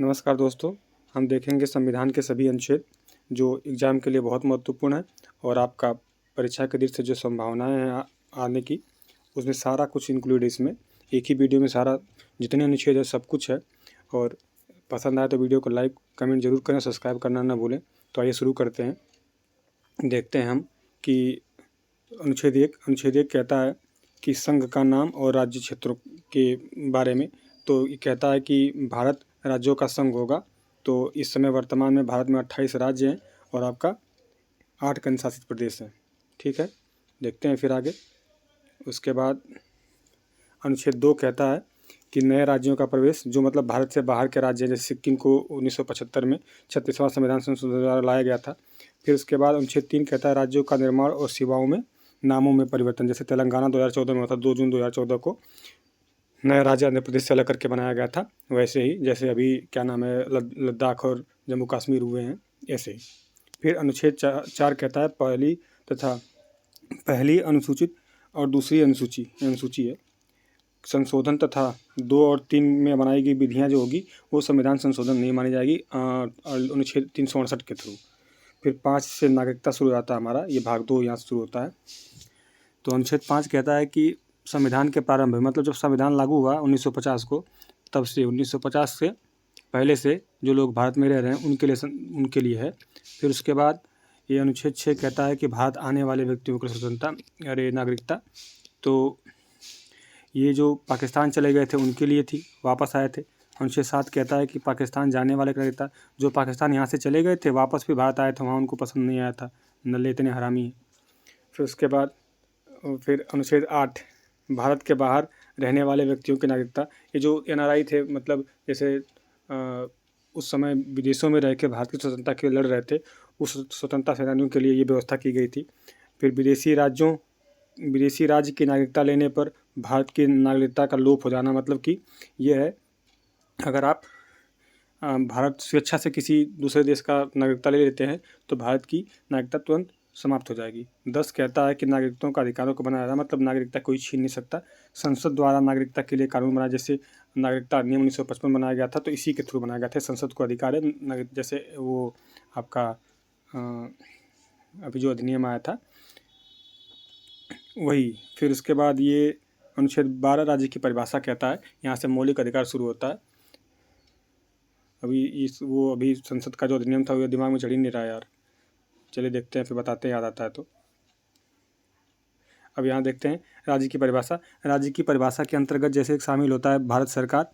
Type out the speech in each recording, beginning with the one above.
नमस्कार दोस्तों, हम देखेंगे संविधान के सभी अनुच्छेद जो एग्ज़ाम के लिए बहुत महत्वपूर्ण है और आपका परीक्षा के दृष्टि से जो संभावनाएं हैं आने की, उसमें सारा कुछ इंक्लूड है इसमें। एक ही वीडियो में सारा जितने अनुच्छेद है सब कुछ है। और पसंद आए तो वीडियो को लाइक कमेंट जरूर करें, सब्सक्राइब करना ना भूलें। तो आइए शुरू करते हैं। देखते हैं हम कि अनुच्छेद एक कहता है कि संघ का नाम और राज्य क्षेत्रों के बारे में। तो ये कहता है कि भारत राज्यों का संघ होगा। तो इस समय वर्तमान में भारत में 28 राज्य हैं और आपका 8 केंद्र शासित प्रदेश हैं। ठीक है, देखते हैं फिर आगे। उसके बाद अनुच्छेद 2 कहता है कि नए राज्यों का प्रवेश, जो मतलब भारत से बाहर के राज्य हैं, जैसे सिक्किम को 1975 में 36वां संविधान संशोधन द्वारा लाया गया था। फिर उसके बाद अनुच्छेद 3 कहता है राज्यों का निर्माण और सेवाओं में नामों में परिवर्तन। जैसे तेलंगाना 2014 में हुआ था, 2 जून 2014 को नया राज्य आंध्र प्रदेश से अलग करके बनाया गया था। वैसे ही जैसे अभी क्या नाम है लद्दाख और जम्मू कश्मीर हुए हैं, ऐसे ही। फिर अनुच्छेद 4 कहता है पहली अनुसूचित और दूसरी अनुसूची है संशोधन तथा 2 और 3 में बनाई गई विधियाँ जो होगी वो संविधान संशोधन नहीं मानी जाएगी अनुच्छेद 368 के थ्रू। फिर 5 से नागरिकता शुरू होता है हमारा, ये भाग 2 यहाँ से शुरू होता है। तो अनुच्छेद 5 कहता है कि संविधान के प्रारंभ में, मतलब जब संविधान लागू हुआ 1950 को, तब से 1950 से पहले से जो लोग भारत में रह रहे हैं उनके लिए है। फिर उसके बाद ये अनुच्छेद 6 कहता है कि भारत आने वाले व्यक्तियों को स्वतंत्रता नागरिकता। तो ये जो पाकिस्तान चले गए थे उनके लिए थी, वापस आए थे। अनुच्छेद 7 कहता है कि पाकिस्तान जाने वाले का नागरिकता, जो पाकिस्तान यहाँ से चले गए थे वापस भी भारत आए थे, वहाँ उनको पसंद नहीं आया था, नल्ले इतने हरामी हैं। फिर उसके बाद फिर अनुच्छेद 8 भारत के बाहर रहने वाले व्यक्तियों की नागरिकता। ये जो NRI थे, मतलब जैसे उस समय विदेशों में रह के भारत की स्वतंत्रता के लिए लड़ रहे थे, उस स्वतंत्रता सेनानियों के लिए ये व्यवस्था की गई थी। फिर विदेशी राज्य की नागरिकता लेने पर भारत की नागरिकता का लोप हो जाना, मतलब कि ये है, अगर आप भारत स्वेच्छा से किसी दूसरे देश का नागरिकता ले लेते हैं तो भारत की नागरिकता तुरंत समाप्त हो जाएगी। 10 कहता है कि नागरिकों का अधिकारों को बनाया, मतलब नागरिकता कोई छीन नहीं सकता। संसद द्वारा नागरिकता के लिए कानून बनाया, जैसे नागरिकता अधिनियम 1955 बनाया गया था, तो इसी के थ्रू बनाया गया था। संसद को अधिकार है, जैसे वो आपका अभी जो अधिनियम आया था वही। फिर उसके बाद ये अनुच्छेद 12 राज्य की परिभाषा कहता है, यहाँ से मौलिक अधिकार शुरू होता है। अभी संसद का जो अधिनियम था वो दिमाग में चढ़ ही नहीं रहा यार, चलिए देखते हैं, फिर बताते हैं, याद आता है तो। अब यहाँ देखते हैं राज्य की परिभाषा। राज्य की परिभाषा के अंतर्गत जैसे शामिल होता है भारत सरकार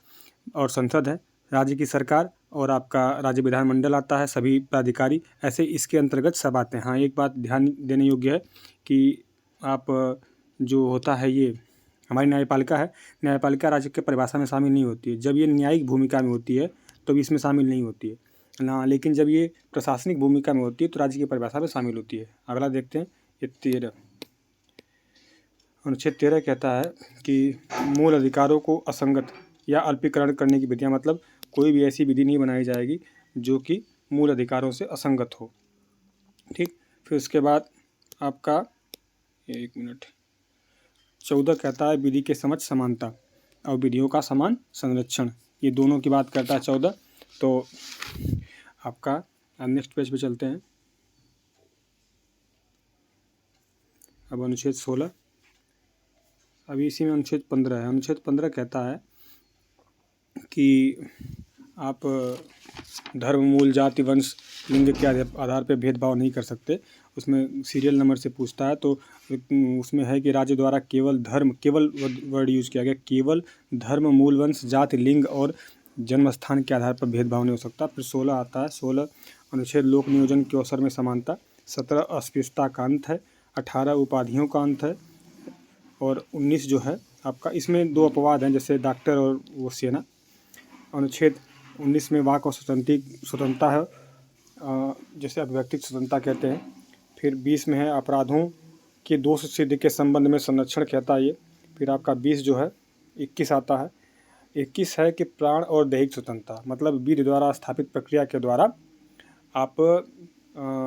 और संसद है, राज्य की सरकार और आपका राज्य विधानमंडल आता है, सभी प्राधिकारी, ऐसे इसके अंतर्गत सब आते हैं। हाँ, एक बात ध्यान देने योग्य है कि आप जो होता है ये हमारी न्यायपालिका है, न्यायपालिका राज्य के परिभाषा में शामिल नहीं होती है। जब ये न्यायिक भूमिका में होती है तो इसमें शामिल नहीं होती है ना, लेकिन जब ये प्रशासनिक भूमिका में होती है तो राज्य की परिभाषा में शामिल होती है। अगला देखते हैं, ये 13 अनुच्छेद 13 कहता है कि मूल अधिकारों को असंगत या अल्पीकरण करने की विधियाँ, मतलब कोई भी ऐसी विधि नहीं बनाई जाएगी जो कि मूल अधिकारों से असंगत हो। ठीक, फिर उसके बाद आपका 14 कहता है विधि के समक्ष समानता और विधियों का समान संरक्षण, ये दोनों की बात करता है 14। तो आपका नेक्स्ट पेज पे चलते हैं। अब अनुच्छेद 16, अभी इसी में अनुच्छेद 15 है। अनुच्छेद 15 कहता है कि आप धर्म, मूल, जाति, वंश, लिंग के आधार पर भेदभाव नहीं कर सकते। उसमें सीरियल नंबर से पूछता है, तो उसमें है कि राज्य द्वारा केवल वर्ड यूज़ किया गया, केवल धर्म, मूल, वंश, जाति, लिंग और जन्म स्थान के आधार पर भेदभाव नहीं हो सकता। फिर 16 आता है, 16 अनुच्छेद लोक नियोजन के अवसर में समानता। 17 अस्पृश्यता का अंत है। 18 उपाधियों का अंत है। और 19 जो है आपका, इसमें 2 अपवाद हैं, जैसे डॉक्टर और वो सेना। अनुच्छेद 19 में वाक और स्वतंत्रता है, जैसे अभिव्यक्ति स्वतंत्रता कहते हैं। फिर 20 में है अपराधों के दोष सिद्धि के संबंध में संरक्षण कहता है ये। फिर आपका 20 जो है 21 आता है। 21 है कि प्राण और दैहिक स्वतंत्रता, मतलब विधि द्वारा स्थापित प्रक्रिया के द्वारा आप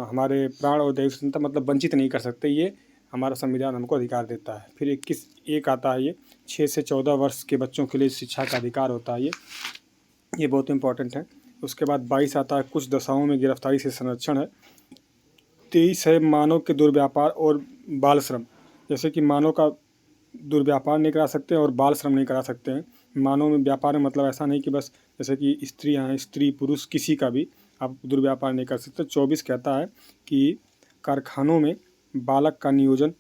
हमारे प्राण और दैहिक स्वतंत्रता मतलब वंचित नहीं कर सकते, ये हमारा संविधान हमको अधिकार देता है। फिर 21 एक आता है, ये 6 से 14 वर्ष के बच्चों के लिए शिक्षा का अधिकार होता है, ये बहुत इंपॉर्टेंट है। उसके बाद 22 आता है कुछ दशाओं में गिरफ्तारी से संरक्षण है। 23 है मानव के दुर्व्यापार और बाल श्रम, जैसे कि मानव का दुर्व्यापार नहीं करा सकते और बाल श्रम नहीं करा सकते हैं। मानव में व्यापार में मतलब ऐसा नहीं कि बस जैसे कि स्त्रियाँ हैं, स्त्री पुरुष किसी का भी आप दुर्व्यापार नहीं कर सकते। 24 कहता है कि कारखानों में बालक का नियोजन,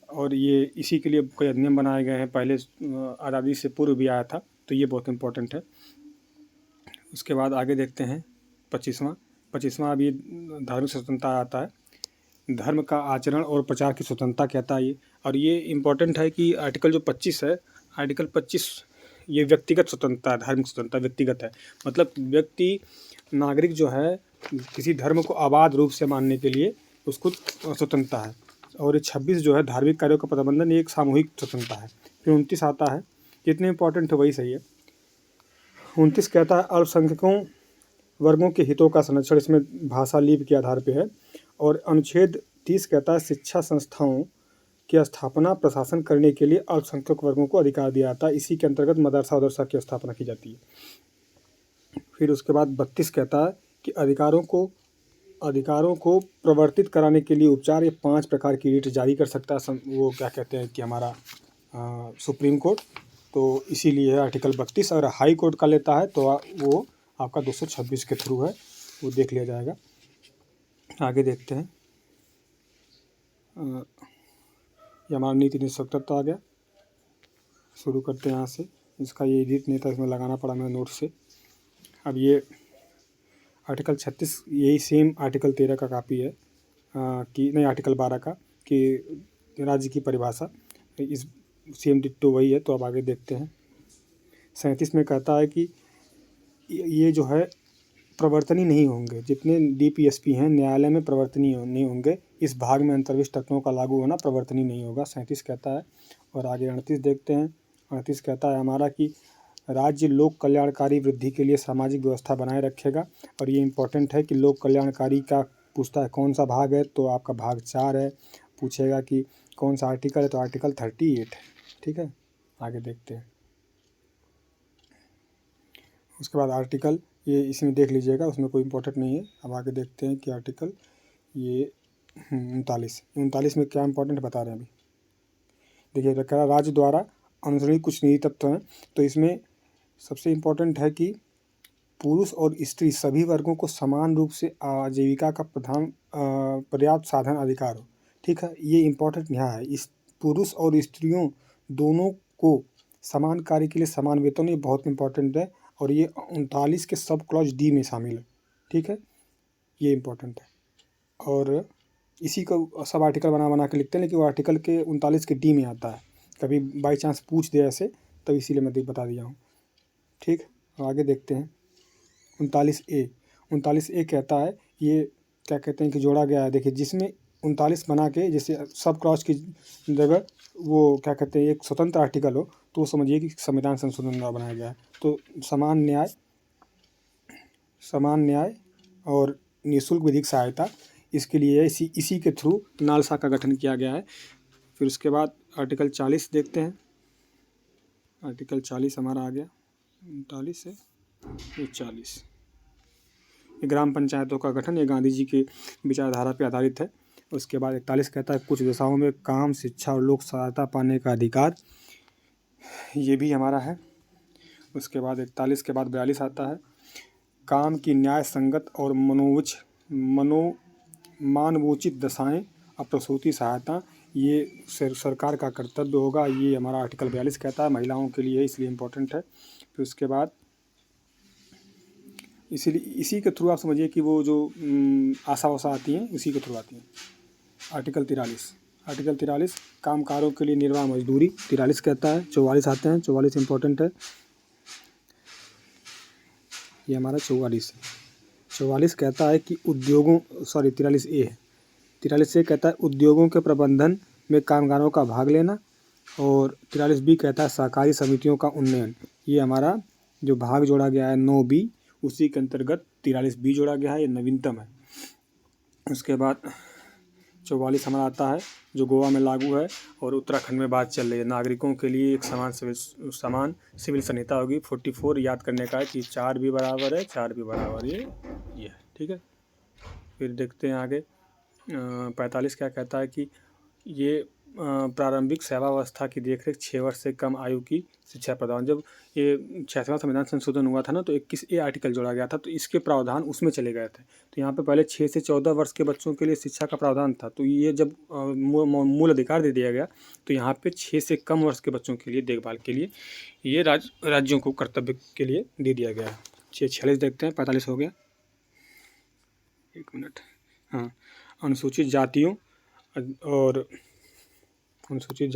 और ये इसी के लिए कोई अधिनियम बनाए गए हैं, पहले आज़ादी से पूर्व भी आया था, तो ये बहुत इंपॉर्टेंट है। उसके बाद आगे देखते हैं 25वां अभी धार्मिक स्वतंत्रता आता है। धर्म का आचरण और प्रचार की स्वतंत्रता कहता है ये, और ये इम्पोर्टेंट है कि आर्टिकल जो 25 है, आर्टिकल 25 ये व्यक्तिगत स्वतंत्रता है, धार्मिक स्वतंत्रता व्यक्तिगत है। मतलब व्यक्ति नागरिक जो है किसी धर्म को अबाध रूप से मानने के लिए उसको स्वतंत्रता है। और ये 26 जो है धार्मिक कार्यों का प्रबंधन, ये एक सामूहिक स्वतंत्रता है। फिर 29 आता है, जितने इंपॉर्टेंट है वही सही है। 29 कहता है अल्पसंख्यकों वर्गों के हितों का संरक्षण, इसमें भाषा लिपि के आधार पे है। और अनुच्छेद 30 कहता है शिक्षा संस्थाओं की स्थापना प्रशासन करने के लिए अल्पसंख्यक वर्गों को अधिकार दिया जाता है, इसी के अंतर्गत मदरसा उदरसा की स्थापना की जाती है। फिर उसके बाद 32 कहता है कि अधिकारों को प्रवर्तित कराने के लिए उपचार, ये 5 प्रकार की रीट जारी कर सकता है वो क्या कहते हैं कि हमारा सुप्रीम कोर्ट, तो इसीलिए है आर्टिकल 32। अगर हाई कोर्ट का लेता है तो वो आपका 226 के थ्रू है, वो देख लिया जाएगा। आगे देखते हैं, ये हमारा नीति निष्पक्षता आ गया। शुरू करते हैं यहाँ से, इसका ये एडिट नहीं था, इसमें लगाना पड़ा मेरे नोट से। अब ये आर्टिकल 36 यही सेम आर्टिकल 13 का कापी है कि नहीं, आर्टिकल 12 का, कि राज्य की परिभाषा, इस सेम डिट्टो वही है। तो अब आगे देखते हैं 37 में कहता है कि ये जो है प्रवर्तनी नहीं होंगे, जितने डीपीएसपी हैं न्यायालय में प्रवर्तनी नहीं होंगे, इस भाग में अंतर्विष्ट तत्वों का लागू होना प्रवर्तनी नहीं होगा, 37 कहता है। और आगे 38 देखते हैं। 38 कहता है हमारा कि राज्य लोक कल्याणकारी वृद्धि के लिए सामाजिक व्यवस्था बनाए रखेगा। और ये इम्पोर्टेंट है कि लोक कल्याणकारी का पूछता है कौन सा भाग है, तो आपका भाग 4 है। पूछेगा कि कौन सा आर्टिकल है, तो आर्टिकल 38 है। ठीक है, आगे देखते हैं। उसके बाद आर्टिकल ये इसमें देख लीजिएगा, उसमें कोई इम्पोर्टेंट नहीं है। अब आगे देखते हैं कि आर्टिकल ये 39 में क्या इम्पोर्टेंट बता रहे हैं अभी। देखिए रखा राज्य द्वारा अनुसरणीय कुछ निजी तत्व हैं, तो इसमें सबसे इम्पोर्टेंट है कि पुरुष और स्त्री सभी वर्गों को समान रूप से आजीविका का पर्याप्त साधन अधिकार हो। ठीक है, ये इम्पोर्टेंट यहाँ है, इस पुरुष और स्त्रियों दोनों को समान कार्य के लिए समान वेतन, ये बहुत इंपॉर्टेंट है। और ये 39 के सब क्लॉज डी में शामिल है। ठीक है, ये इम्पोर्टेंट है। और इसी को सब आर्टिकल बना के लिखते हैं, लेकिन वो आर्टिकल के 39 के डी में आता है, कभी बाई चांस पूछ दे ऐसे, तो इसीलिए मैं बता दिया हूँ। ठीक, आगे देखते हैं 39A कहता है, ये क्या कहते हैं कि जोड़ा गया है। देखिए जिसमें 39 बना के जैसे सब क्रॉस की जगह वो क्या कहते हैं एक स्वतंत्र आर्टिकल हो, तो समझिए कि संविधान संशोधन द्वारा बनाया गया है। तो समान न्याय और निःशुल्क विधिक सहायता, इसके लिए इसी के थ्रू नालसा का गठन किया गया है। फिर उसके बाद आर्टिकल 40 देखते हैं। आर्टिकल 40 हमारा आ गया, 39 से 40, ग्राम पंचायतों का गठन, ये गांधी जी की विचारधारा पर आधारित है। उसके बाद 41 कहता है कुछ दशाओं में काम, शिक्षा और लोक सहायता पाने का अधिकार, ये भी हमारा है। उसके बाद 41 के बाद 42 आता है, काम की न्याय संगत और मानवोचित दशाएं और प्रसूति सहायता, ये सरकार का कर्तव्य होगा, ये हमारा आर्टिकल 42 कहता है। महिलाओं के लिए इसलिए इम्पोर्टेंट है। फिर उसके बाद इसी के थ्रू आप समझिए कि वो जो आशा वाशा आती हैं उसी के थ्रू आती हैं। आर्टिकल 43 कामकारों के लिए निर्वाह मजदूरी, 43 कहता है। 44 आते हैं, 44 इम्पोर्टेंट है, ये हमारा 44 है। 44 कहता है कि 43A है। 43A कहता है उद्योगों के प्रबंधन में कामगारों का भाग लेना। और 43B कहता है सहकारी समितियों का उन्नयन, ये हमारा जो भाग जोड़ा गया है 9B, उसी के अंतर्गत 43B जोड़ा गया है, ये नवीनतम है। उसके बाद 44 हमारा आता है जो गोवा में लागू है और उत्तराखंड में बात चल रही है। नागरिकों के लिए एक समान सिविल संहिता होगी। 44 याद करने का है कि 4 भी बराबर है, 4 भी बराबर, ये है, ठीक है। फिर देखते हैं आगे 45 क्या कहता है कि ये प्रारंभिक सेवावस्था की देखरेख 6 वर्ष से कम आयु की शिक्षा प्रदान। जब ये 66वां संविधान संशोधन हुआ था ना, तो 21A आर्टिकल जोड़ा गया था, तो इसके प्रावधान उसमें चले गए थे। तो यहाँ पे पहले 6 से 14 वर्ष के बच्चों के लिए शिक्षा का प्रावधान था, तो ये जब मूल अधिकार दे दिया गया, तो यहाँ पे 6 से कम वर्ष के बच्चों के लिए देखभाल के लिए ये राज्यों को कर्तव्य के लिए दे दिया गया है। 46 देखते हैं, 45 हो गया, 1 मिनट। हाँ, अनुसूचित जातियों और अनुसूचित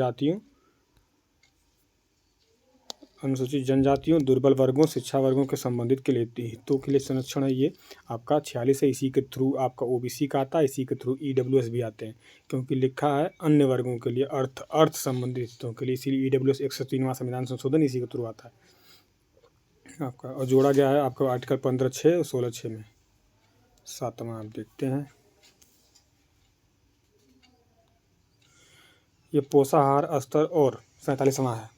जनजातियों, दुर्बल वर्गों, शिक्षा वर्गों के संबंधित के लिए हितों के लिए संरक्षण है। ये आपका 46 है। इसी के थ्रू आपका OBC का आता है, इसी के थ्रू EWS भी आते हैं, क्योंकि लिखा है अन्य वर्गों के लिए अर्थ संबंधित हितों के लिए, इसीलिए EWS 103वां संविधान संशोधन इसी के थ्रू आता है आपका। और जोड़ा गया है आपका आर्टिकल 15(6) और 16(6) में। 7वां आप देखते हैं, ये पोषाहार स्तर और 47वां है,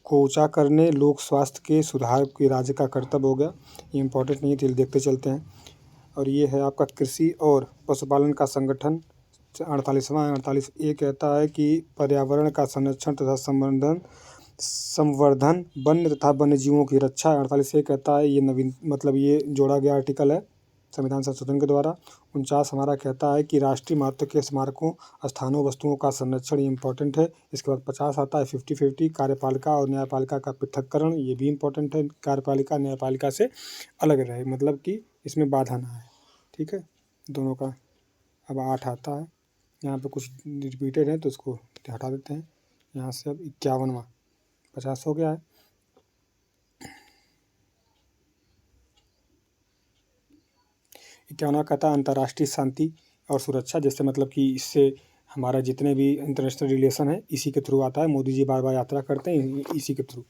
को ऊँचा करने लोक स्वास्थ्य के सुधार के राज्य का कर्तव्य हो गया। ये इंपॉर्टेंट नहीं है, तो देखते चलते हैं। और ये है आपका कृषि और पशुपालन का संगठन, 48वां है। 48A कहता है कि पर्यावरण का संरक्षण तथा संवर्धन, वन्य तथा वन्य जीवों की रक्षा। 48A कहता है, ये नवीन मतलब ये जोड़ा गया आर्टिकल है संविधान संशोधन के द्वारा। 49 हमारा कहता है कि राष्ट्रीय महत्व के स्मारकों, स्थानों, वस्तुओं का संरक्षण, ये इंपॉर्टेंट है। इसके बाद 50 आता है 50-50 कार्यपालिका और न्यायपालिका का पृथक्करण, ये भी इंपॉर्टेंट है। कार्यपालिका न्यायपालिका से अलग रहे, मतलब कि इसमें बाधा ना आए, ठीक है, दोनों का। अब 8 आता है, यहाँ पे कुछ रिपीटेड है तो उसको हटा देते हैं यहाँ से। अब 51वां, 50 हो गया है। 51वां कहता है अंतर्राष्ट्रीय शांति और सुरक्षा, जैसे मतलब कि इससे हमारा जितने भी इंटरनेशनल रिलेशन है इसी के थ्रू आता है। मोदी जी बार बार यात्रा करते हैं इसी के थ्रू।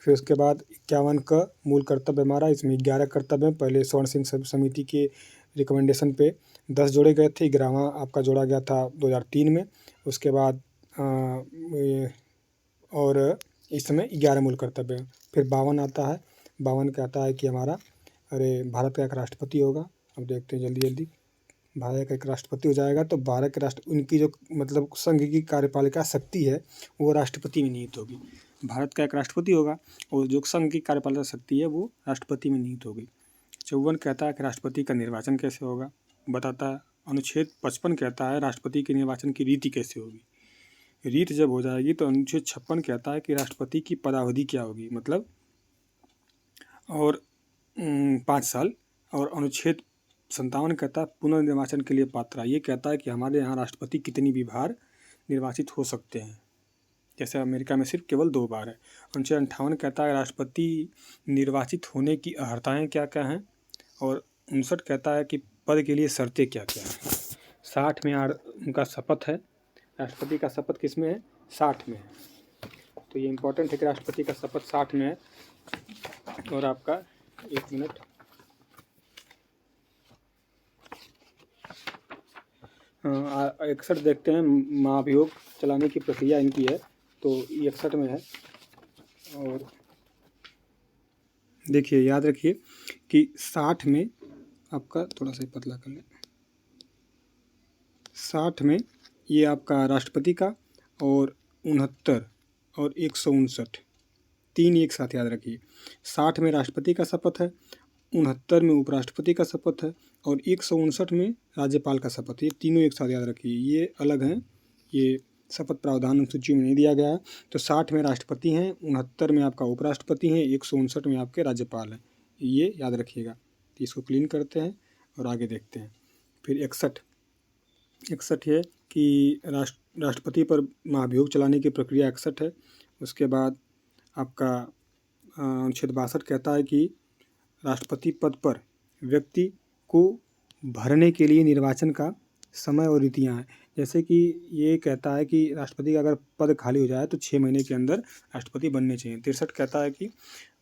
फिर उसके बाद 51 का मूल कर्तव्य हमारा, इसमें 11 कर्तव्य हैं। पहले स्वर्ण सिंह समिति के रिकमेंडेशन पे 10 जोड़े गए थे, 11वां आपका जोड़ा गया था 2003 में। उसके बाद और इस समय 11 मूल कर्तव्य हैं। फिर 52 आता है, 52 कहता है कि हमारा भारत का एक राष्ट्रपति होगा। अब देखते हैं जल्दी भारत का एक राष्ट्रपति हो जाएगा, तो भारत के उनकी जो मतलब संघ की कार्यपालिका शक्ति है वो राष्ट्रपति में निहित होगी। भारत का एक राष्ट्रपति होगा और जो संघ की कार्यपालिका शक्ति है वो राष्ट्रपति में निहित होगी। 54 कहता है कि राष्ट्रपति का निर्वाचन कैसे होगा, बताता है। अनुच्छेद 55 कहता है राष्ट्रपति के निर्वाचन की रीति कैसे होगी। रीत जब हो जाएगी तो अनुच्छेद 56 कहता है कि राष्ट्रपति की पदावधि क्या होगी, मतलब और 5 साल। और अनुच्छेद 57 कहता है पुनर्निर्वाचन के लिए पात्रता। ये कहता है कि हमारे यहाँ राष्ट्रपति कितनी भी बार निर्वाचित हो सकते हैं, जैसे अमेरिका में सिर्फ केवल 2 बार है। अनुच्छेद 58 कहता है राष्ट्रपति निर्वाचित होने की अर्हताएँ क्या क्या हैं। और 59 कहता है कि पद के लिए शर्तें क्या क्या हैं। 60 में उनका शपथ है, राष्ट्रपति का शपथ किस में है, 60 में है। तो ये इंपॉर्टेंट है कि राष्ट्रपति का शपथ 60 में है। और आपका 1 मिनट, हाँ 61 देखते हैं, महाभियोग चलाने की प्रक्रिया इनकी है, तो 61 में है। और देखिए याद रखिए कि 60 में आपका थोड़ा सा पतला कर लें, 60 में ये आपका राष्ट्रपति का, और 69 और 159 तीन एक साथ याद रखिए। 60 में राष्ट्रपति का शपथ है, 69 में उपराष्ट्रपति का शपथ है, और 159 में राज्यपाल का शपथ। ये तीनों एक साथ याद रखिए, ये अलग हैं, ये शपथ प्रावधान अनुसूची में नहीं दिया गया है। तो 60 में राष्ट्रपति हैं, 69 में आपका उपराष्ट्रपति हैं, 159 में आपके राज्यपाल हैं, ये याद रखिएगा। तो इसको क्लीन करते हैं और आगे देखते हैं। फिर 61 है कि राष्ट्रपति पर महाभियोग चलाने की प्रक्रिया 61 है। उसके बाद आपका अनुच्छेद 62 कहता है कि राष्ट्रपति पद पर व्यक्ति को भरने के लिए निर्वाचन का समय और रीतियाँ हैं। जैसे कि ये कहता है कि राष्ट्रपति का अगर पद खाली हो जाए तो 6 महीने के अंदर राष्ट्रपति बनने चाहिए। 63 कहता है कि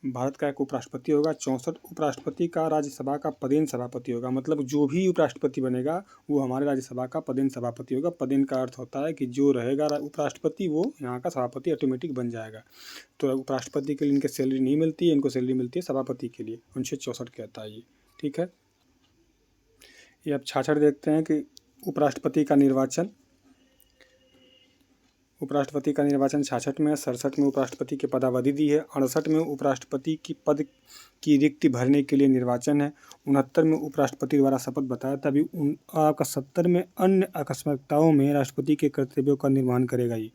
भारत का एक उपराष्ट्रपति होगा, 64 उपराष्ट्रपति का राज्यसभा का पदेन सभापति होगा। मतलब जो भी उपराष्ट्रपति बनेगा वो हमारे राज्यसभा का पदेन सभापति होगा। पदेन का अर्थ होता है कि जो रहेगा उपराष्ट्रपति वो यहाँ का सभापति ऑटोमेटिक बन जाएगा। तो उपराष्ट्रपति के लिए इनके सैलरी नहीं मिलती है, इनको सैलरी मिलती है सभापति के लिए। 1964 कहता है ये, ठीक है। ये अब 66 देखते हैं कि उपराष्ट्रपति का निर्वाचन। उपराष्ट्रपति का निर्वाचन 66 में, 67 में उपराष्ट्रपति की पदावधि दी है, 68 में उपराष्ट्रपति की पद की रिक्ति भरने के लिए निर्वाचन है, 69 में उपराष्ट्रपति द्वारा शपथ बताया था। अभी आपका 70 में अन्य आकस्मिकताओं में राष्ट्रपति के कर्तव्यों का निर्वहन करेगा। ये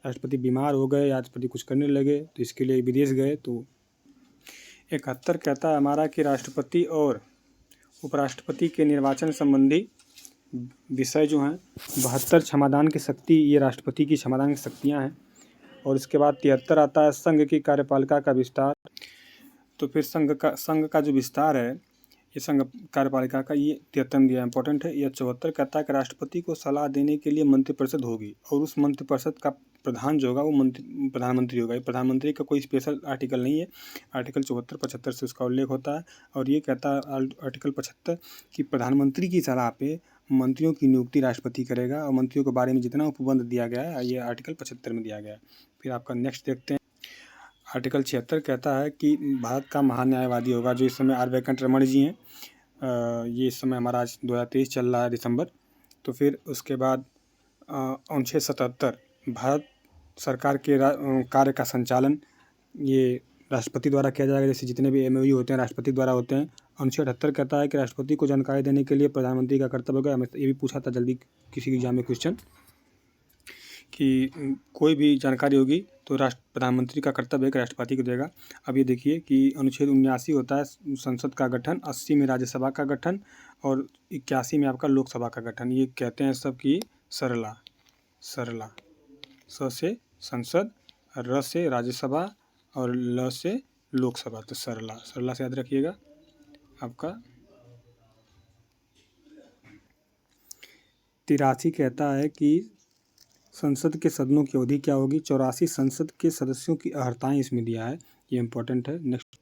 राष्ट्रपति बीमार हो गए, राष्ट्रपति कुछ करने लगे तो इसके लिए विदेश गए। तो 71 कहता है हमारा कि राष्ट्रपति और उपराष्ट्रपति के निर्वाचन संबंधी विषय जो हैं 72 क्षमादान की शक्ति, ये राष्ट्रपति की क्षमादान की शक्तियाँ हैं। और इसके बाद 73 आता है संघ की कार्यपालिका का विस्तार। तो फिर संघ का जो विस्तार है ये संघ कार्यपालिका का, ये 73 में दिया इंपॉर्टेंट है। यह 74 कहता है कि राष्ट्रपति को सलाह देने के लिए मंत्रिपरिषद होगी और उस मंत्रिपरिषद का प्रधान जो होगा वो प्रधानमंत्री होगा। ये प्रधानमंत्री का कोई स्पेशल आर्टिकल नहीं है, आर्टिकल 74, 75 से उसका उल्लेख होता है। और ये कहता है आर्टिकल 75 कि प्रधानमंत्री की सलाह पे मंत्रियों की नियुक्ति राष्ट्रपति करेगा और मंत्रियों के बारे में जितना उपबंध दिया गया है ये आर्टिकल 75 में दिया गया है। फिर आपका नेक्स्ट देखते हैं, आर्टिकल 76 कहता है कि भारत का महान्यायवादी होगा, जो इस समय आर वेंकट रमन जी हैं। ये इस समय हमारा आज 2023 चल रहा है दिसंबर। तो फिर उसके बाद अनुच्छेद 77 भारत सरकार के कार्य का संचालन ये राष्ट्रपति द्वारा किया जाएगा, जैसे जितने भी MOU होते हैं राष्ट्रपति द्वारा होते हैं। अनुच्छेद 78 कहता है कि राष्ट्रपति को जानकारी देने के लिए प्रधानमंत्री का कर्तव्य होगा। हमें ये भी पूछा था जल्दी किसी एग्जाम में क्वेश्चन कि कोई भी जानकारी होगी तो प्रधानमंत्री का कर्तव्य है कि राष्ट्रपति को देगा। अब ये देखिए कि अनुच्छेद 79 होता है संसद का गठन, 80 में राज्यसभा का गठन और 81 में आपका लोकसभा का गठन। ये कहते हैं सब कि सरला स से संसद, र से राज्यसभा और ल से लोकसभा। तो सरला से याद रखिएगा आपका। 83 कहता है कि संसद के सदनों की अवधि क्या होगी। 84 संसद के सदस्यों की अर्हताएं इसमें दिया है, ये इंपॉर्टेंट है। नेक्स्ट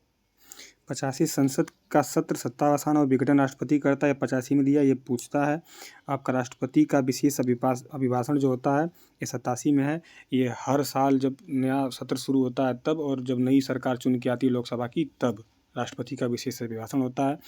85 संसद का सत्र सत्तावसान और विघटन राष्ट्रपति करता है, 85 में दिया। ये पूछता है आपका राष्ट्रपति का विशेष अभिभाषण जो होता है ये 87 में है। ये हर साल जब नया सत्र शुरू होता है तब, और जब नई सरकार चुन के आती है लोकसभा की तब राष्ट्रपति का विशेष अभिभाषण होता है।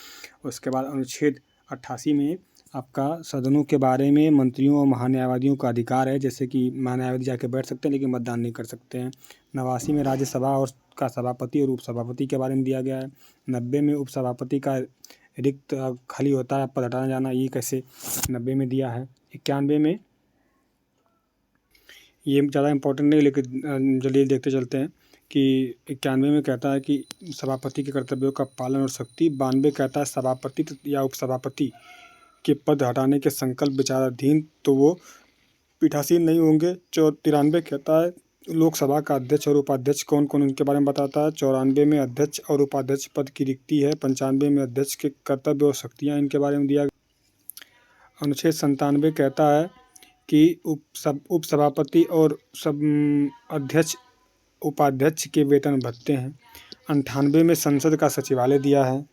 उसके बाद अनुच्छेद 88 में आपका सदनों के बारे में मंत्रियों और महान्यायवादियों का अधिकार है, जैसे कि महान्यायवादी जाके बैठ सकते हैं लेकिन मतदान नहीं कर सकते हैं। 89 में राज्यसभा और का सभापति और उपसभापति के बारे में दिया गया है। 90 में उपसभापति का रिक्त खाली होता है, पद हटाना जाना, ये कैसे 90 में दिया है। 91 में ये ज़्यादा इंपॉर्टेंट नहीं लेकिन जल्दी देखते चलते हैं कि 91 में कहता है कि सभापति के कर्तव्यों का पालन और शक्ति। 92 कहता है सभापति या उपसभापति के पद हटाने के संकल्प विचाराधीन, तो वो पीठासीन नहीं होंगे। 93 कहता है लोकसभा का अध्यक्ष और उपाध्यक्ष कौन कौन, उनके बारे में बताता है। 94 में अध्यक्ष और उपाध्यक्ष पद की रिक्ति है। 95 में अध्यक्ष के कर्तव्य और शक्तियाँ इनके बारे में दिया गया। अनुच्छेद 97 कहता है कि उपसभापति और अध्यक्ष उपाध्यक्ष के वेतन भत्ते हैं। 98 में संसद का सचिवालय दिया है।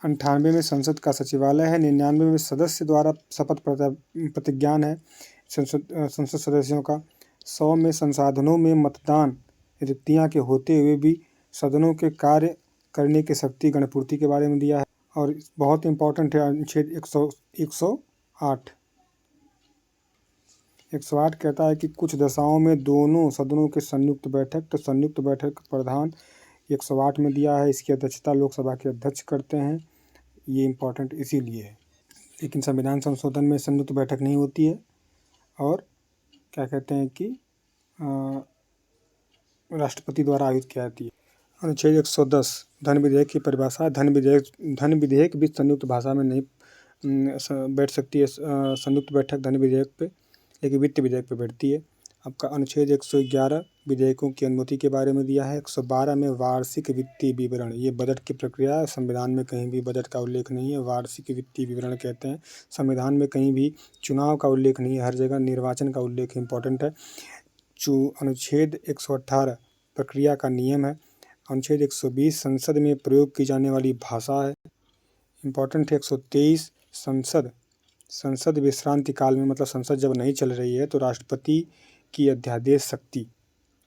98 में संसद का सचिवालय है। 99 में सदस्य द्वारा शपथ प्रतिज्ञान है संसद सदस्यों का। 100 में संसाधनों में मतदान रिक्तियाँ के होते हुए भी सदनों के कार्य करने की शक्ति गणपूर्ति के बारे में दिया है। और बहुत इंपॉर्टेंट है अनुच्छेद 108 कहता है कि कुछ दशाओं में दोनों सदनों के संयुक्त बैठक, तो संयुक्त बैठक प्रधान 108 में दिया है। इसकी अध्यक्षता लोकसभा के अध्यक्ष करते हैं, ये इंपॉर्टेंट इसीलिए है। लेकिन संविधान संशोधन में संयुक्त बैठक नहीं होती है और क्या कहते हैं कि राष्ट्रपति द्वारा आयोजित की जाती है। अनुच्छेद 110 धन विधेयक की परिभाषा। धन विधेयक भी संयुक्त भाषा में नहीं बैठ सकती है संयुक्त बैठक धन विधेयक पे, लेकिन वित्त विधेयक पे बैठती है। आपका अनुच्छेद 111 विधेयकों की अनुमति के बारे में दिया है। 112 में वार्षिक वित्तीय विवरण, ये बजट की प्रक्रिया है। संविधान में कहीं भी बजट का उल्लेख नहीं है, वार्षिक वित्तीय विवरण कहते हैं। संविधान में कहीं भी चुनाव का उल्लेख नहीं है, हर जगह निर्वाचन का उल्लेख इंपॉर्टेंट है। अनुच्छेद 118 प्रक्रिया का नियम है। अनुच्छेद 120 संसद में प्रयोग की जाने वाली भाषा है। इम्पोर्टेंट है 123 संसद विश्रांति काल में, मतलब संसद जब नहीं चल रही है तो राष्ट्रपति की अध्यादेश शक्ति,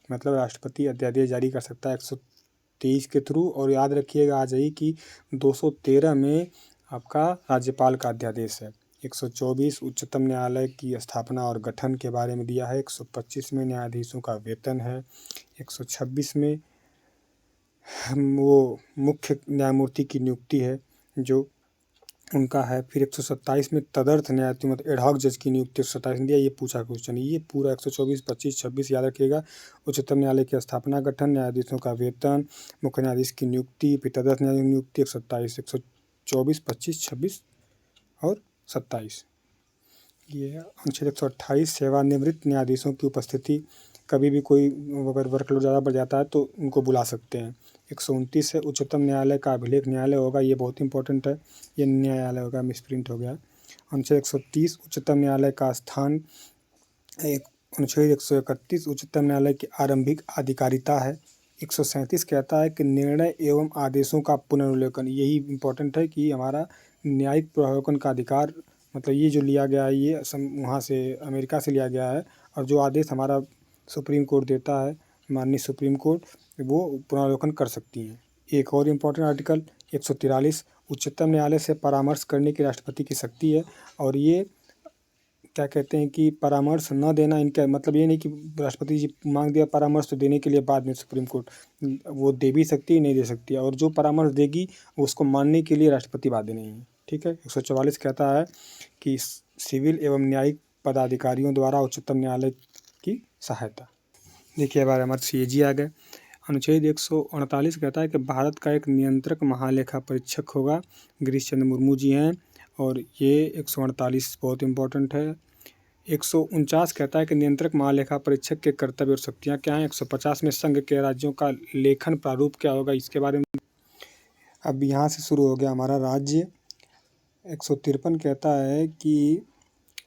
मतलब राष्ट्रपति अध्यादेश जारी कर सकता है 123 के थ्रू। और याद रखिएगा आज ही कि 213 में आपका राज्यपाल का अध्यादेश है। 124 उच्चतम न्यायालय की स्थापना और गठन के बारे में दिया है। 125 में न्यायाधीशों का वेतन है। 126 में वो मुख्य न्यायमूर्ति की नियुक्ति है जो उनका है। फिर 127 में तदर्थ न्यायाधीश मतलब एडहॉक जज की नियुक्ति 127 में दिया। ये पूछा क्वेश्चन, ये पूरा 124, 25, 26 याद रखिएगा। उच्चतम न्यायालय की स्थापना गठन, न्यायाधीशों का वेतन, मुख्य न्यायाधीश की नियुक्ति, फिर तदर्थ न्यायाधीश की नियुक्ति 127, 124, 25, 26 और 27। ये अनुच्छेद 128 सेवानिवृत्त न्यायाधीशों की उपस्थिति, कभी भी कोई अगर वर्कलोड ज़्यादा बढ़ जाता है तो उनको बुला सकते हैं। 129 है उच्चतम न्यायालय का अभिलेख न्यायालय होगा, ये बहुत इंपॉर्टेंट है, ये न्यायालय होगा, मिसप्रिंट हो गया। अनुच्छेद 130 उच्चतम न्यायालय का स्थान। अनुच्छेद 131 उच्चतम न्यायालय की आरंभिक अधिकारिता है। 137 कहता है कि निर्णय एवं आदेशों का पुनर्विलोकन, यही इंपॉर्टेंट है कि हमारा न्यायिक पुनर्विलोकन का अधिकार, मतलब ये जो लिया गया है ये वहाँ से अमेरिका से लिया गया है, और जो आदेश हमारा सुप्रीम कोर्ट देता है, माननीय सुप्रीम कोर्ट, वो पुनर्विलोकन कर सकती हैं। एक और इम्पोर्टेंट आर्टिकल 143 उच्चतम न्यायालय से परामर्श करने की राष्ट्रपति की शक्ति है। और ये क्या कहते हैं कि परामर्श न देना, इनका मतलब ये नहीं कि राष्ट्रपति जी मांग दिया परामर्श तो देने के लिए बाद में सुप्रीम कोर्ट वो दे भी सकती है, नहीं दे सकती है, और जो परामर्श देगी उसको मानने के लिए राष्ट्रपति बाध्य नहीं है। ठीक है। 144 कहता है कि सिविल एवं न्यायिक पदाधिकारियों द्वारा उच्चतम न्यायालय की सहायता। देखिए हमारे CAG आ गए। अनुच्छेद 148 कहता है कि भारत का एक नियंत्रक महालेखा परीक्षक होगा, गिरीश चंद्र मुर्मू जी हैं, और ये 148 बहुत इंपॉर्टेंट है। 149 कहता है कि नियंत्रक महालेखा परीक्षक के कर्तव्य और शक्तियाँ क्या हैं। 150 में संघ के राज्यों का लेखन प्रारूप क्या होगा, इसके बारे में। अब यहाँ से शुरू हो गया हमारा राज्य। 153 कहता है कि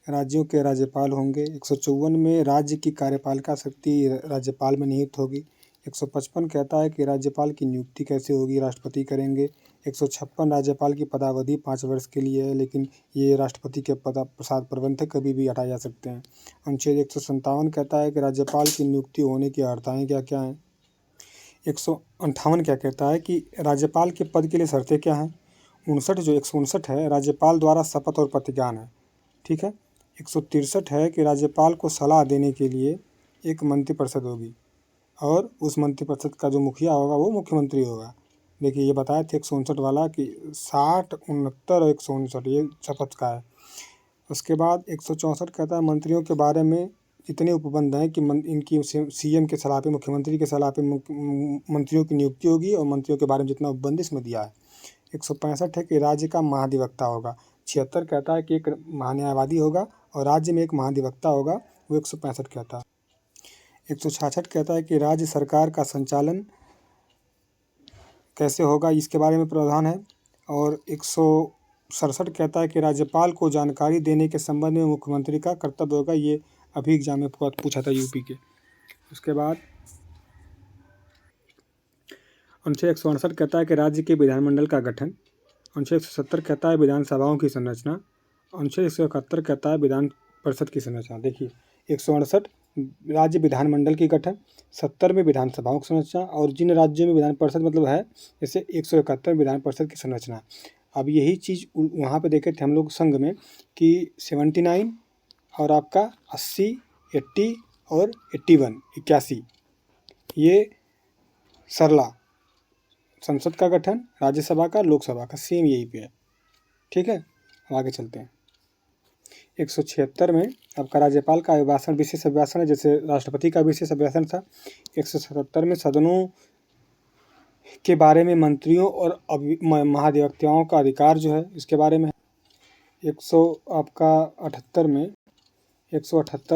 राज्यों के राज्यपाल होंगे। 154 में राज्य की कार्यपालिका शक्ति राज्यपाल में निहित होगी। 155 कहता है कि राज्यपाल की नियुक्ति कैसे होगी, राष्ट्रपति करेंगे। 156 राज्यपाल की पदावधि 5 वर्ष के लिए है, लेकिन ये राष्ट्रपति के प्रसाद प्रबंधक कभी भी हटाए जा सकते हैं। अनुच्छेद 157 कहता है कि राज्यपाल की नियुक्ति होने की अर्हताएँ क्या क्या हैं। 158 क्या कहता है कि राज्यपाल के पद के लिए शर्तें क्या हैं। 159 है राज्यपाल द्वारा शपथ और प्रतिज्ञान है। ठीक है। 163 है कि राज्यपाल को सलाह देने के लिए एक मंत्रिपरिषद होगी, और उस मंत्रिपरिषद का जो मुखिया होगा वो मुख्यमंत्री होगा। देखिए ये बताया थे 159 वाला कि 60, 69 और 159 ये शपथ का है। उसके बाद 164 कहता है मंत्रियों के बारे में इतने उपबंध हैं कि इनकी CM के सलाह पे, मुख्यमंत्री के सलाह पे मंत्रियों की नियुक्ति होगी, और मंत्रियों के बारे में जितना उपबंध इसमें दिया है। 165 है कि राज्य का महाधिवक्ता होगा। 76 कहता है कि एक महान्यायवादी होगा और राज्य में एक महाधिवक्ता होगा, वो 165 कहता है। 166 कहता है कि राज्य सरकार का संचालन कैसे होगा, इसके बारे में प्रावधान है। और 167 कहता है कि राज्यपाल को जानकारी देने के संबंध में मुख्यमंत्री का कर्तव्य होगा। ये अभी एग्जाम में पूछा था यूपी के। उसके बाद अनुच्छेद 168 कहता है कि राज्य के विधानमंडल का गठन। अनुच्छेद 170 कहता है विधानसभाओं की संरचना। अनुच्छेद 171 कहता है विधान परिषद की संरचना। देखिए 168 राज्य विधानमंडल की गठन, 70 में विधानसभाओं की संरचना, और जिन राज्यों में विधान परिषद मतलब है, जैसे 171 विधान परिषद की संरचना। अब यही चीज़ वहाँ पे देखे थे हम लोग संघ में कि 79 और आपका 80, 80 और 81, 81 ये सरला संसद का गठन, राज्यसभा का, लोकसभा का, सेम यही पे है। ठीक है। अब आगे चलते हैं। 176 में आपका राज्यपाल का अभिभाषण विशेष अभिभाषण है, जैसे राष्ट्रपति का विशेष अभिभाषण था। 177 में सदनों के बारे में मंत्रियों और महाधिवक्ताओं का अधिकार जो है इसके बारे में। 178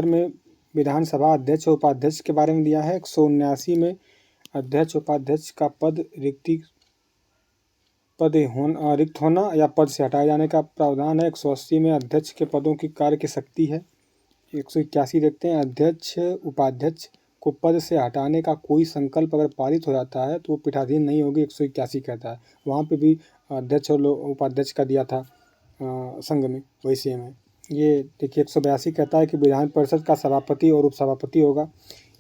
में विधानसभा अध्यक्ष और उपाध्यक्ष के बारे में दिया है। 179 में अध्यक्ष उपाध्यक्ष का पद रिक्त होना या पद से हटाए जाने का प्रावधान है। 180 में अध्यक्ष के पदों की कार्य की शक्ति है। 181 देखते हैं अध्यक्ष, उपाध्यक्ष, को पद से हटाने का कोई संकल्प अगर पारित हो जाता है तो वो पीठासीन नहीं होगी, 181 कहता है। वहाँ पे भी अध्यक्ष और उपाध्यक्ष का दिया था संघ में, वही सेम है। ये देखिए 182 कहता है कि विधान परिषद का सभापति और उपसभापति होगा।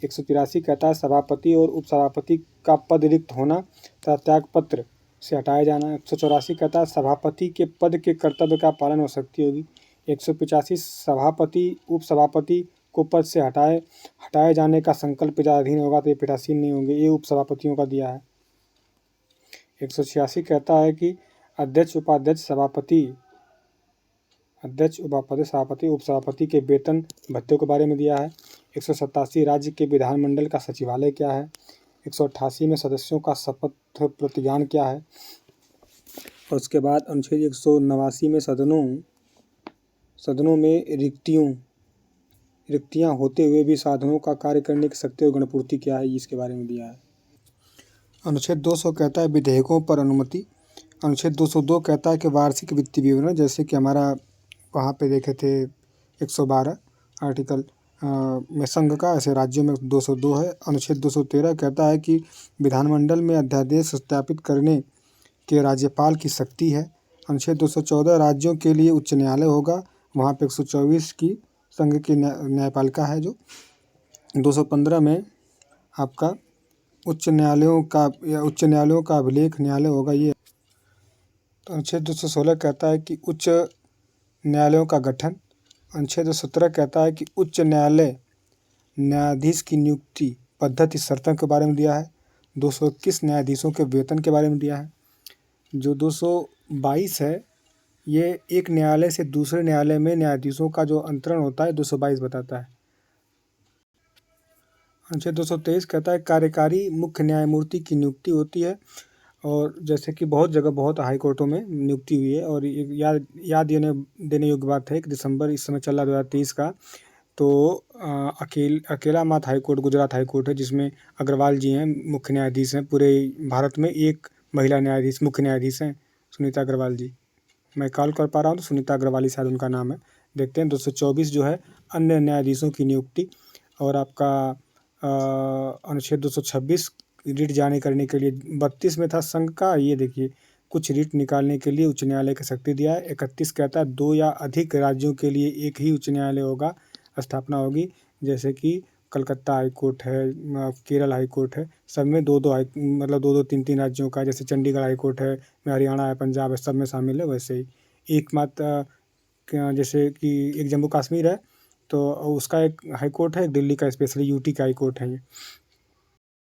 183 कहता है सभापति और उपसभापति का पद रिक्त होना तथा त्याग पत्र से हटाया जाना। 184 कहता है सभापति के पद के कर्तव्य का पालन हो सकती होगी। 185 सभापति उपसभापति को पद से हटाए जाने का संकल्प पीठाधीन होगा तो ये पीठासीन नहीं होंगे, ये उपसभापतियों का दिया है। 186 कहता है कि अध्यक्ष उपाध्यक्ष सभापति उपसभापति के वेतन भत्ते के बारे में दिया है। 187 राज्य के विधानमंडल का सचिवालय क्या है। 188 में सदस्यों का शपथ प्रतिज्ञान क्या है। और उसके बाद अनुच्छेद 189 में सदनों में रिक्तियां होते हुए भी साधनों का कार्य करने की शक्ति और गणपूर्ति क्या है, इसके बारे में दिया है। अनुच्छेद 200 कहता है विधेयकों पर अनुमति। अनुच्छेद 202 कहता है कि वार्षिक वित्तीय विवरण, जैसे कि हमारा वहाँ पे देखे थे 112 आर्टिकल में संघ का, ऐसे राज्यों में 202 है। अनुच्छेद 213 कहता है कि विधानमंडल में अध्यादेश सत्यापित करने के राज्यपाल की शक्ति है। अनुच्छेद 214 राज्यों के लिए उच्च न्यायालय होगा, वहाँ पे 124 की संघ की न्यायपालिका है। जो 215 में आपका उच्च न्यायालयों का अभिलेख न्यायालय होगा ये। तो अनुच्छेद 216 कहता है कि उच्च न्यायालयों का गठन। अनुच्छेद 217 कहता है कि उच्च न्यायालय न्यायाधीश की नियुक्ति पद्धति शर्तों के बारे में दिया है। 221 न्यायाधीशों के वेतन के बारे में दिया है। जो 222 है ये एक न्यायालय से दूसरे न्यायालय में न्यायाधीशों का जो अंतरण होता है 222 बताता है। अनुच्छेद 223 कहता है कार्यकारी मुख्य न्यायमूर्ति की नियुक्ति होती है, और जैसे कि बहुत जगह बहुत हाई कोर्टों में नियुक्ति हुई है। और याद देने योग्य बात है कि दिसंबर इस समय चल रहा 2023 का, तो अकेला मात्र high court Gujarat high court है जिसमें अग्रवाल जी हैं, मुख्य न्यायाधीश हैं। पूरे भारत में एक महिला न्यायाधीश मुख्य न्यायाधीश हैं, सुनीता अग्रवाल जी। मैं कॉल कर पा रहा हूँ तो सुनीता अग्रवाल ही शायद उनका नाम है। देखते हैं 224 जो है अन्य न्यायाधीशों की नियुक्ति। और आपका अनुच्छेद 226 रिट जारी करने के लिए। 32 में था संघ का, ये देखिए कुछ रिट निकालने के लिए उच्च न्यायालय की शक्ति दिया है। 31 कहता है 2 या अधिक राज्यों के लिए एक ही उच्च न्यायालय होगा, स्थापना होगी, जैसे कि कलकत्ता हाई कोर्ट है, केरल हाई कोर्ट है, सब में दो दो 3 राज्यों का, जैसे चंडीगढ़ हाई कोर्ट है, हरियाणा है, पंजाब है, सब में शामिल है। वैसे ही एकमात्र जैसे कि एक जम्मू कश्मीर है तो उसका एक हाई कोर्ट है, दिल्ली का स्पेशली यूटी का हाई कोर्ट है ये।